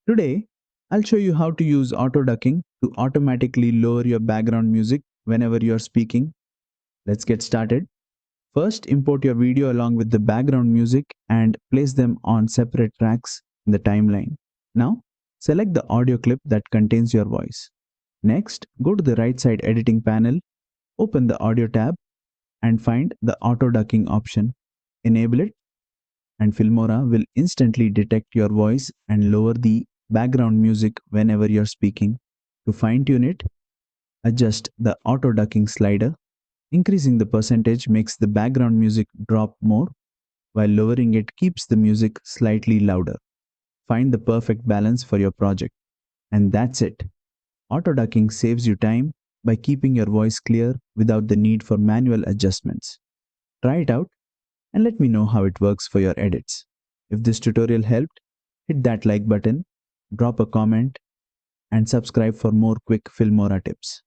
Today, I'll show you how to use auto ducking to automatically lower your background music whenever you're speaking. Let's get started. First, import your video along with the background music and place them on separate tracks in the timeline. Now, select the audio clip that contains your voice. Next, go to the right side editing panel, open the audio tab, and find the auto ducking option. Enable it, and Filmora will instantly detect your voice and lower the background music whenever you're speaking. To fine tune it, adjust the auto ducking slider. Increasing the percentage makes the background music drop more, while lowering it keeps the music slightly louder. Find the perfect balance for your project. And that's it. Auto ducking saves you time by keeping your voice clear without the need for manual adjustments. Try it out and let me know how it works for your edits. If this tutorial helped, hit that like button, drop a comment, and subscribe for more quick Filmora tips.